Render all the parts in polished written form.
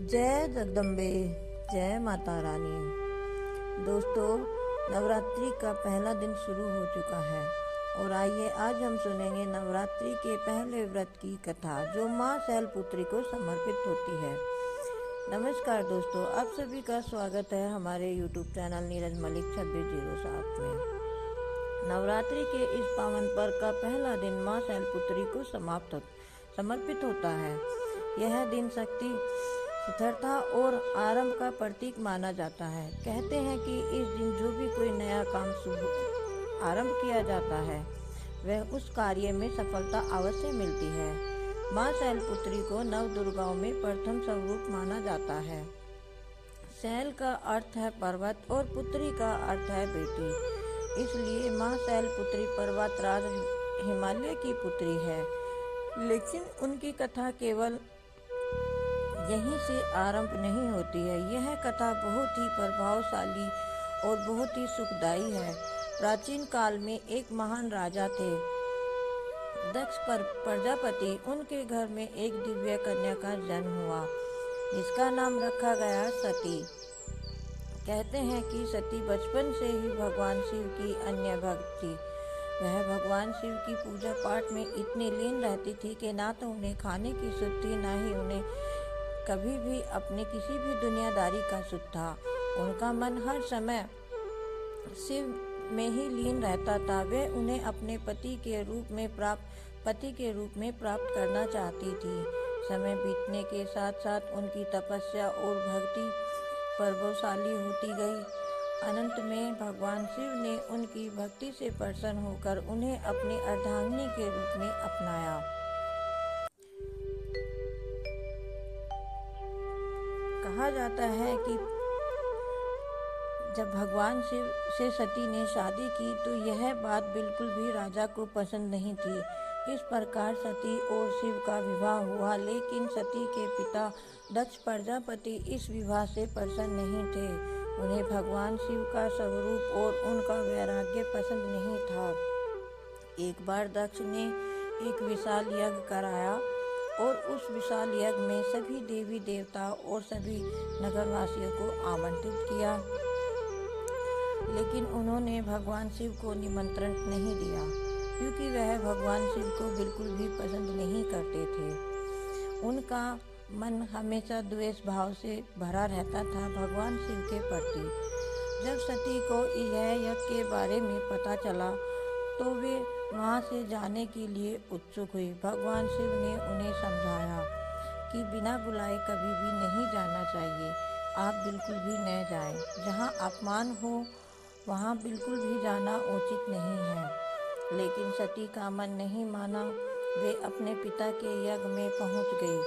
जय जगदम्बे, जय माता रानी। दोस्तों, नवरात्रि का पहला दिन शुरू हो चुका है और आइए आज हम सुनेंगे नवरात्रि के पहले व्रत की कथा जो माँ शैलपुत्री को समर्पित होती है। नमस्कार दोस्तों, आप सभी का स्वागत है हमारे YouTube चैनल नीरज मलिक 2607 में। नवरात्रि के इस पावन पर्व का पहला दिन माँ शैलपुत्री को समर्पित होता है। यह दिन शक्ति, स्थिरता और आरंभ का प्रतीक माना जाता है। कहते हैं कि इस दिन जो भी कोई नया काम शुभ आरंभ किया जाता है वह उस कार्य में सफलता अवश्य मिलती है। माँ शैलपुत्री को नव दुर्गाओं में प्रथम स्वरूप माना जाता है। शैल का अर्थ है पर्वत और पुत्री का अर्थ है बेटी, इसलिए माँ शैलपुत्री पर्वतराज हिमालय की पुत्री है। लेकिन उनकी कथा केवल यहीं से आरंभ नहीं होती है। यह कथा बहुत ही प्रभावशाली और बहुत ही सुखदायी है। प्राचीन काल में एक महान राजा थे, दक्ष प्रजापति। उनके घर में एक दिव्य कन्या का जन्म हुआ जिसका नाम रखा गया सती। कहते हैं कि सती बचपन से ही भगवान शिव की अन्य भक्त थी। वह भगवान शिव की पूजा पाठ में इतनी लीन रहती थी कि ना तो उन्हें खाने की सुध थी, ना ही उन्हें कभी भी अपने किसी भी दुनियादारी का सुख था। उनका मन हर समय शिव में ही लीन रहता था। वे उन्हें अपने पति के रूप में प्राप्त करना चाहती थी। समय बीतने के साथ साथ उनकी तपस्या और भक्ति प्रभावशाली होती गई। अंत में भगवान शिव ने उनकी भक्ति से प्रसन्न होकर उन्हें अपनी अर्धांगिनी के रूप में अपनाया। कहा जाता है कि जब भगवान शिव से सती ने शादी की तो यह बात बिल्कुल भी राजा को पसंद नहीं थी। इस प्रकार सती और शिव का विवाह हुआ, लेकिन सती के पिता दक्ष प्रजापति इस विवाह से प्रसन्न नहीं थे। उन्हें भगवान शिव का स्वरूप और उनका वैराग्य पसंद नहीं था। एक बार दक्ष ने एक विशाल यज्ञ कराया और उस विशाल यज्ञ में सभी देवी देवता और सभी नगरवासियों को आमंत्रित किया, लेकिन उन्होंने भगवान शिव को निमंत्रण नहीं दिया क्योंकि वह भगवान शिव को बिल्कुल भी पसंद नहीं करते थे। उनका मन हमेशा द्वेष भाव से भरा रहता था भगवान शिव के प्रति। जब सती को यह यज्ञ के बारे में पता चला तो वे वहाँ से जाने के लिए उत्सुक हुई। भगवान शिव ने उन्हें समझाया कि बिना बुलाए कभी भी नहीं जाना चाहिए। आप बिल्कुल भी न जाएं। जहाँ अपमान हो वहाँ बिल्कुल भी जाना उचित नहीं है। लेकिन सती का मन नहीं माना। वे अपने पिता के यज्ञ में पहुँच गई।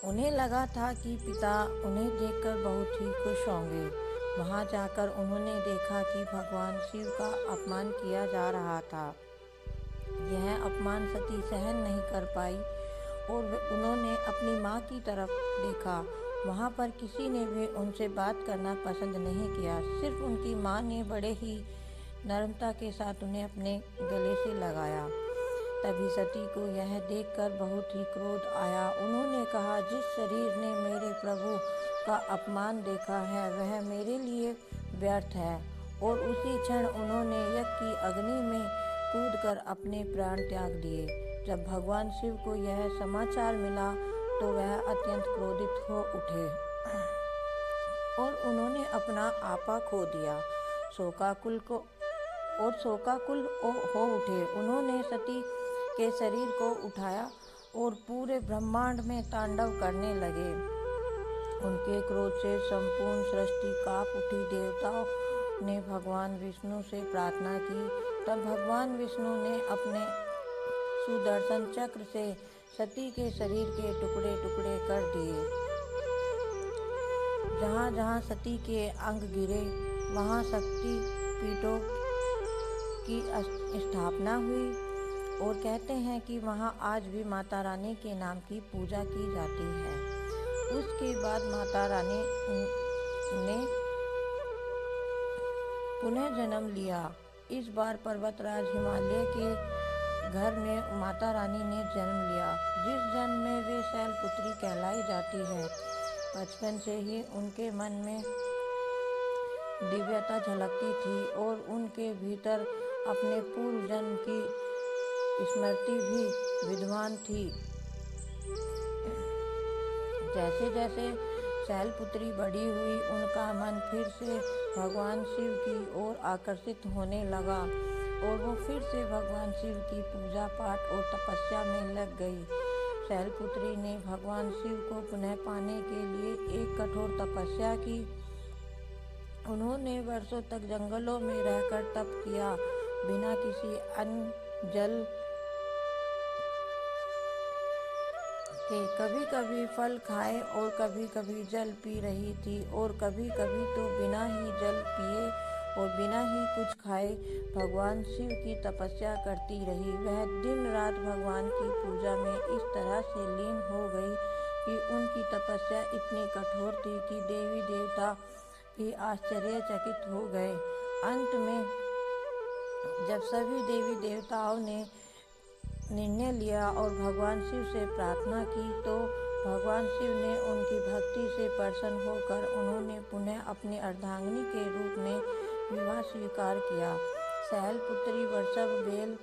उन्हें लगा था कि पिता उन्हें देखकर बहुत ही खुश होंगे। वहां जाकर उन्होंने देखा कि भगवान शिव का अपमान किया जा रहा था। यह अपमान सती सहन नहीं कर पाई और उन्होंने अपनी माँ की तरफ देखा। वहाँ पर किसी ने भी उनसे बात करना पसंद नहीं किया। सिर्फ उनकी माँ ने बड़े ही नम्रता के साथ उन्हें अपने गले से लगाया। तभी सती को यह देखकर बहुत ही क्रोध आया। उन्होंने कहा, जिस शरीर ने मेरे प्रभु का अपमान देखा है वह मेरे लिए व्यर्थ है। और उसी क्षण उन्होंने यज्ञ की अग्नि में कूदकर अपने प्राण त्याग दिए। जब भगवान शिव को यह समाचार मिला तो वह अत्यंत क्रोधित हो उठे और उन्होंने अपना आपा खो दिया। शोकाकुल हो उठे। उन्होंने सती के शरीर को उठाया और पूरे ब्रह्मांड में तांडव करने लगे। उनके क्रोध से संपूर्ण सृष्टि कांप उठी। देवताओं ने भगवान विष्णु से प्रार्थना की। तब भगवान विष्णु ने अपने सुदर्शन चक्र से सती के शरीर के टुकड़े टुकड़े कर दिए। जहाँ जहाँ सती के अंग गिरे वहाँ शक्ति पीठों की स्थापना हुई और कहते हैं कि वहाँ आज भी माता रानी के नाम की पूजा की जाती है। उसके बाद माता रानी ने पुनः जन्म लिया। इस बार पर्वतराज हिमालय के घर में माता रानी ने जन्म लिया, जिस जन्म में वे शैलपुत्री कहलाई जाती है। बचपन से ही उनके मन में दिव्यता झलकती थी और उनके भीतर अपने पूर्व जन्म की स्मृति भी विद्वान थी। जैसे जैसे शैलपुत्री बड़ी हुई, उनका मन फिर से भगवान शिव की ओर आकर्षित होने लगा और वो फिर से भगवान शिव की पूजा पाठ और तपस्या में लग गई। शैलपुत्री ने भगवान शिव को पुनः पाने के लिए एक कठोर तपस्या की। उन्होंने वर्षों तक जंगलों में रहकर तप किया, बिना किसी अन्न जल के। कभी कभी फल खाए और कभी कभी जल पी रही थी और कभी कभी तो बिना ही जल पिए और बिना ही कुछ खाए भगवान शिव की तपस्या करती रही। वह दिन रात भगवान की पूजा में इस तरह से लीन हो गई कि उनकी तपस्या इतनी कठोर थी कि देवी देवता भी आश्चर्यचकित हो गए। अंत में जब सभी देवी देवताओं ने निर्णय लिया और भगवान शिव से प्रार्थना की, तो भगवान शिव ने उनकी भक्ति से प्रसन्न होकर उन्होंने पुनः अपनी अर्धांगिनी के रूप में विवाह स्वीकार किया। शैलपुत्री वृषभ बैल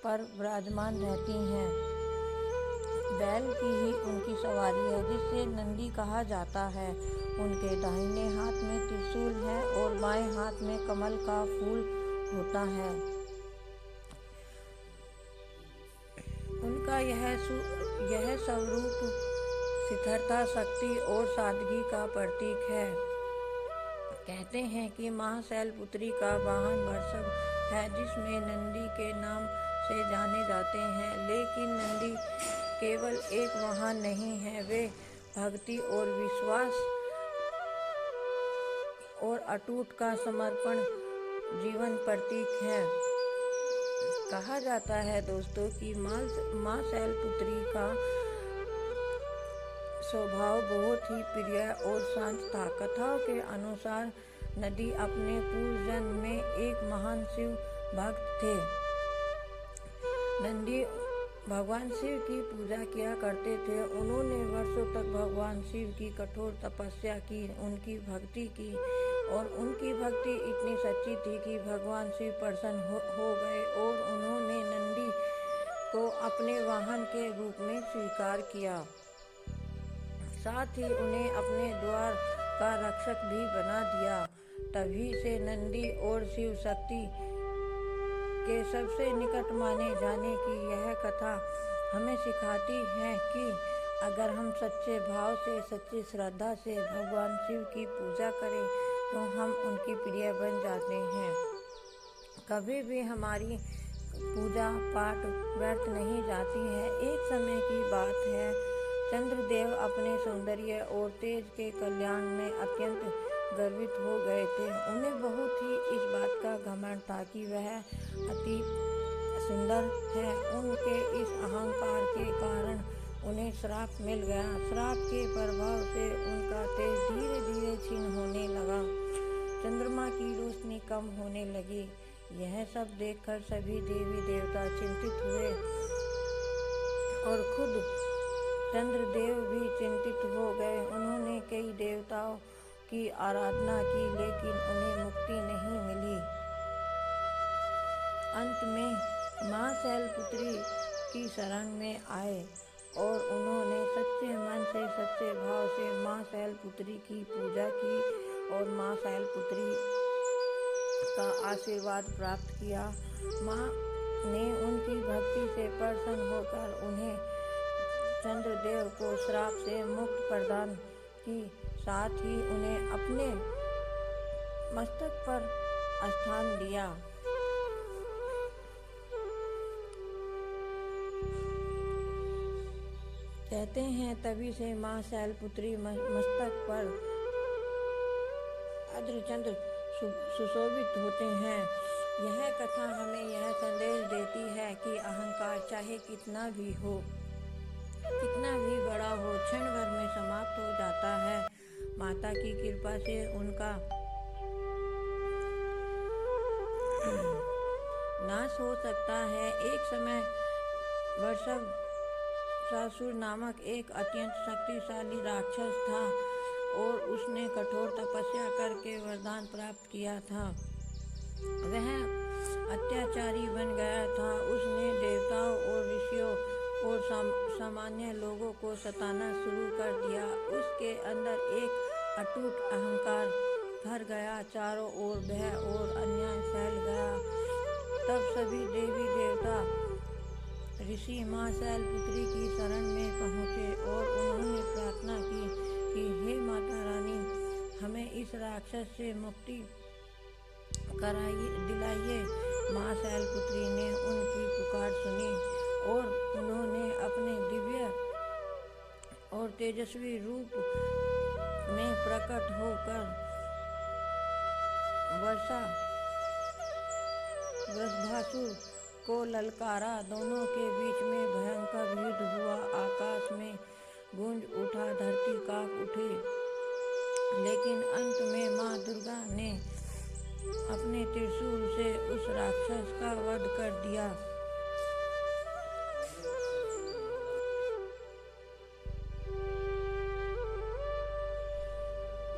पर विराजमान रहती हैं। बैल की ही उनकी सवारी है, जिसे नंदी कहा जाता है। उनके दाहिने हाथ में त्रिशूल है और बाएं हाथ में कमल का फूल होता है। उनका यह स्वरूप स्थिरता, शक्ति और सादगी का प्रतीक है। कहते हैं कि मां शैलपुत्री का वाहन वृषभ है, जिसमें नंदी के नाम से जाने जाते हैं। लेकिन नंदी केवल एक वाहन नहीं है, वे भक्ति और विश्वास और अटूट का समर्पण जीवन प्रतीक है। कहा जाता है दोस्तों कि माँ शैलपुत्री का स्वभाव बहुत ही प्रिय और शांत था। कथाओं के अनुसार नंदी अपने पूर्व जन्म में एक महान शिव भक्त थे। नंदी भगवान शिव की पूजा किया करते थे। उन्होंने वर्षों तक भगवान शिव की कठोर तपस्या की, उनकी भक्ति की और उनकी भक्ति इतनी सच्ची थी कि भगवान शिव प्रसन्न हो गए और उन्होंने नंदी को अपने वाहन के रूप में स्वीकार किया। साथ ही उन्हें अपने द्वार का रक्षक भी बना दिया। तभी से नंदी और शिव शक्ति के सबसे निकट माने जाने की यह कथा हमें सिखाती है कि अगर हम सच्चे भाव से, सच्ची श्रद्धा से भगवान शिव की पूजा करें तो हम उनकी प्रिय बन जाते हैं। कभी भी हमारी पूजा पाठ व्यर्थ नहीं जाती है। एक समय की बात है, चंद्रदेव अपने सौंदर्य और तेज के कल्याण में अत्यंत गर्वित हो गए थे। उन्हें बहुत ही इस बात का घमंड था कि वह अति सुंदर है। उनके इस अहंकार के कारण उन्हें श्राप मिल गया। श्राप के प्रभाव से उनका तेज धीरे धीरे क्षीण होने लगा। चंद्रमा की रोशनी कम होने लगी। यह सब देखकर सभी देवी देवता चिंतित हुए और खुद चंद्रदेव भी चिंतित हो गए। उन्होंने कई देवताओं की आराधना की, लेकिन उन्हें मुक्ति नहीं मिली। अंत में मां शैलपुत्री की शरण में आए और उन्होंने सच्चे मन से, सच्चे भाव से मां शैलपुत्री की पूजा की और मां शैलपुत्री का आशीर्वाद प्राप्त किया। मां ने उनकी भक्ति से प्रसन्न होकर उन्हें चंद्रदेव को श्राप से मुक्त प्रदान की, साथ ही उन्हें अपने मस्तक पर स्थान दिया। कहते हैं तभी से मां शैलपुत्री मस्तक पर अर्धचंद्र सुशोभित होते हैं। यह कथा हमें यह संदेश देती है कि अहंकार चाहे कितना भी हो, कितना भी बड़ा हो, क्षण भर में समाप्त हो जाता है। माता की कृपा से उनका नाश हो सकता है। एक समय वृषभासुर नामक एक अत्यंत शक्तिशाली राक्षस था और उसने कठोर तपस्या करके वरदान प्राप्त किया था। वह अत्याचारी बन गया था। उसने देवताओं और ऋषियों और सामान्य लोगों को सताना शुरू कर दिया। उसके अंदर एक अटूट अहंकार भर गया। चारों ओर भय और अन्याय फैल गया। तब सभी देवी देवता ऋषि माँ शैलपुत्री की शरण में पहुँचे और उन्होंने प्रार्थना की कि हे माता रानी, हमें इस राक्षस से मुक्ति दिलाइए। माँ शैलपुत्री ने उनकी पुकार सुनी और उन्होंने अपने दिव्य और तेजस्वी रूप में प्रकट होकर वृषभासुर को ललकारा। दोनों के बीच में भयंकर युद्ध हुआ। आकाश में गूंज उठा, धरती कांप उठी, लेकिन अंत में माँ दुर्गा ने अपने त्रिशूल से उस राक्षस का वध कर दिया।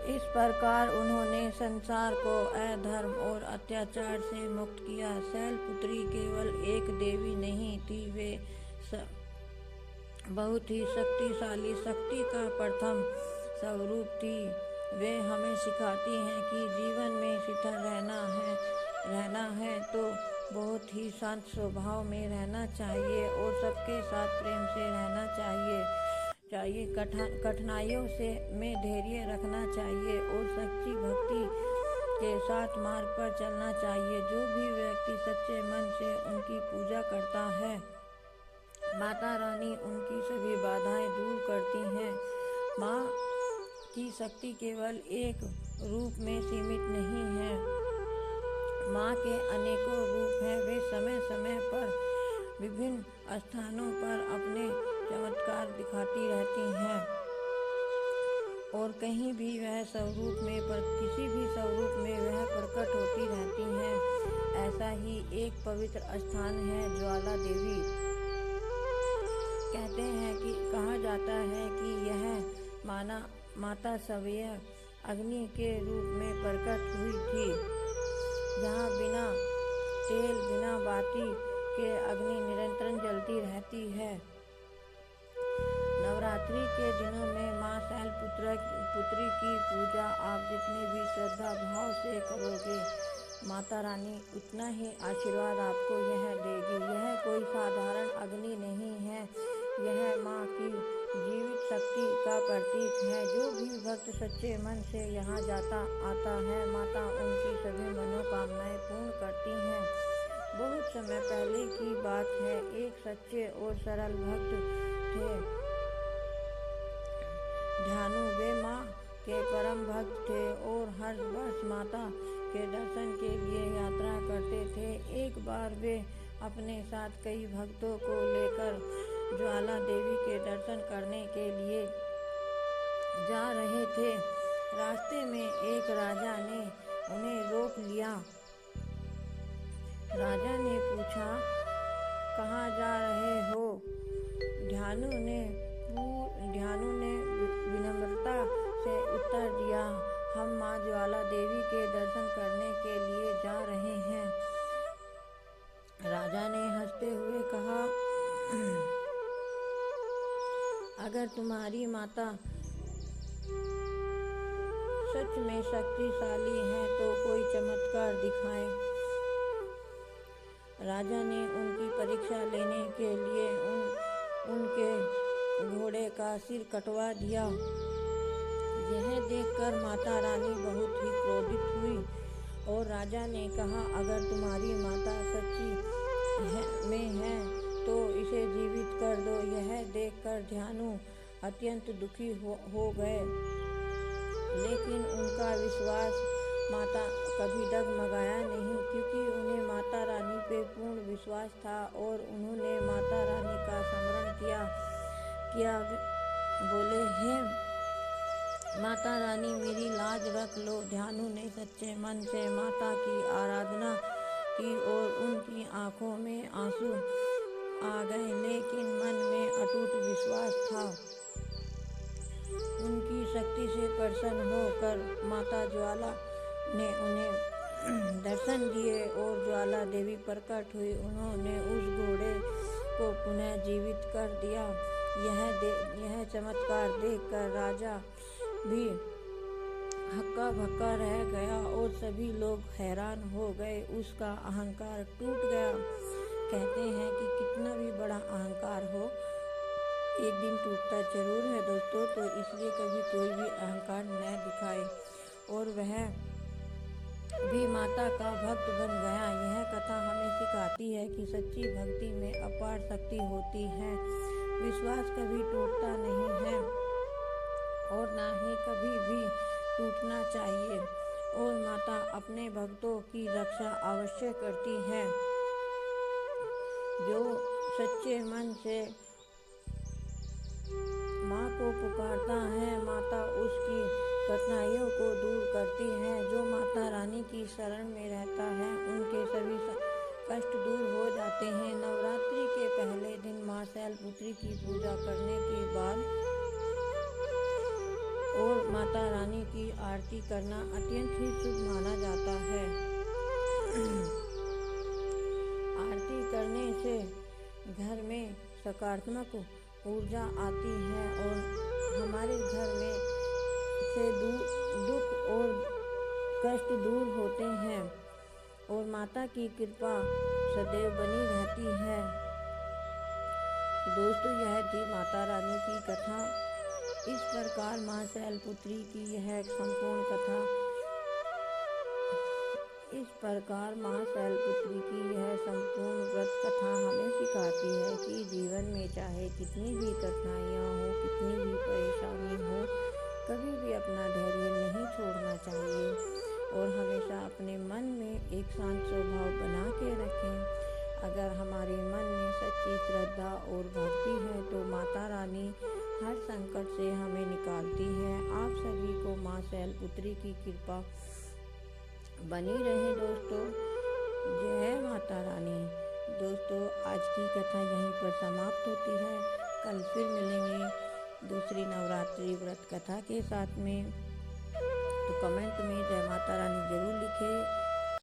इस प्रकार उन्होंने संसार को अधर्म और अत्याचार से मुक्त किया। शैलपुत्री केवल एक देवी नहीं थी, वे बहुत ही शक्तिशाली शक्ति का प्रथम स्वरूप थी। वे हमें सिखाती हैं कि जीवन में स्थिर रहना है तो बहुत ही शांत स्वभाव में रहना चाहिए और सबके साथ प्रेम से रहना चाहिए। कठिनाइयों में धैर्य रखना चाहिए और सच्ची भक्ति के साथ मार्ग पर चलना चाहिए। जो भी व्यक्ति सच्चे मन से उनकी पूजा करता है, माता रानी उनकी सभी बाधाएं दूर करती हैं। माँ की शक्ति केवल एक रूप में सीमित नहीं है। माँ के अनेकों रूप हैं। वे समय समय पर विभिन्न स्थानों पर अपने चमत्कार दिखाती रहती हैं और कहीं भी वह स्वरूप में किसी भी स्वरूप में वह प्रकट होती रहती हैं। ऐसा ही एक पवित्र स्थान है ज्वाला देवी। कहा जाता है कि यह माता सवैया अग्नि के रूप में प्रकट हुई थी, जहाँ बिना तेल बिना बाती के अग्नि निरंतर जलती रहती है। नवरात्रि के दिनों में माँ शैलपुत्री की पूजा आप जितने भी श्रद्धा भाव से करोगे, माता रानी उतना ही आशीर्वाद आपको यह देगी। यह कोई साधारण अग्नि नहीं है, यह माँ की जीवित शक्ति का प्रतीक है। जो भी भक्त सच्चे मन से यहाँ आता है, माता उनकी सभी मनोकामनाएं पूर्ण करती हैं। बहुत समय पहले की बात है, एक सच्चे और सरल भक्त थे ध्यानु। वे माँ के परम भक्त थे और हर वर्ष माता के दर्शन के लिए यात्रा करते थे। एक बार वे अपने साथ कई भक्तों को लेकर ज्वाला देवी के दर्शन करने के लिए जा रहे थे। रास्ते में एक राजा ने उन्हें रोक लिया। राजा ने पूछा, कहाँ जा रहे हो? ध्यानु ने विनम्रता से उत्तर दिया, हम माँ ज्वाला देवी के दर्शन करने के लिए जा रहे हैं। राजा ने हंसते हुए कहा, अगर तुम्हारी माता सच में शक्तिशाली है तो कोई चमत्कार दिखाए। राजा ने उनकी परीक्षा लेने के लिए उनके घोड़े का सिर कटवा दिया। यह देखकर माता रानी बहुत ही क्रोधित हुई और राजा ने कहा, अगर तुम्हारी माता सच्ची में है तो इसे जीवित कर दो। यह देखकर ध्यानु अत्यंत दुखी हो गए, लेकिन उनका विश्वास माता कभी डगमगाया नहीं, क्योंकि उन्हें माता रानी पे पूर्ण विश्वास था और उन्होंने माता रानी का स्मरण किया। बोले, हे माता रानी, मेरी लाज रख लो। ध्यानु ने सच्चे मन से माता की आराधना की और उनकी आंखों में आ गए, लेकिन मन में अटूट विश्वास था। उनकी शक्ति से प्रसन्न होकर माता ज्वाला ने उन्हें दर्शन दिए और ज्वाला देवी प्रकट हुई। उन्होंने उस घोड़े को पुनः जीवित कर दिया। यह चमत्कार देखकर राजा भी हक्का बक्का रह गया और सभी लोग हैरान हो गए। उसका अहंकार टूट गया। कहते हैं कि कितना भी बड़ा अहंकार हो, एक दिन टूटता जरूर है दोस्तों। तो इसलिए कभी कोई भी अहंकार न दिखाए। और वह भी माता का भक्त बन गया। यह कथा हमें सिखाती है कि सच्ची भक्ति में अपार शक्ति होती है। विश्वास कभी टूटता नहीं है और ना ही कभी भी टूटना चाहिए। और माता अपने भक्तों की रक्षा अवश्य करती है। जो सच्चे मन से माँ को पुकारता है, माता उसकी कठिनाइयों को दूर करती है। जो माता रानी की शरण में रहता है, उनके सभी कष्ट दूर हो जाते हैं। नवरात्रि के पहले दिन माँ शैलपुत्री की पूजा करने के बाद और माता रानी की आरती करना अत्यंत ही शुभ माना जाता है। आरती करने से घर में सकारात्मक ऊर्जा आती है और हमारे घर में से दुख और कष्ट दूर होते हैं और माता की कृपा सदैव बनी रहती है। तो दोस्तों, यह थी माता रानी की कथा। इस प्रकार माँ शैलपुत्री की यह संपूर्ण कथा व्रत कथा हमें सिखाती है कि जीवन में चाहे कितनी भी कठिनाइयाँ हो, कितनी भी परेशानी हो, कभी भी अपना धैर्य नहीं छोड़ना चाहिए और हमेशा अपने मन में एक शांत स्वभाव बना के रखें। अगर हमारे मन में सच्ची श्रद्धा और भक्ति है तो माता रानी हर संकट से हमें निकालती है। आप सभी को माँ शैलपुत्री की कृपा बनी रहे दोस्तों। जय माता रानी। दोस्तों, आज की कथा यहीं पर समाप्त होती है। कल फिर मिलेंगे दूसरी नवरात्रि व्रत कथा के साथ में। तो कमेंट में जय माता रानी जरूर लिखें।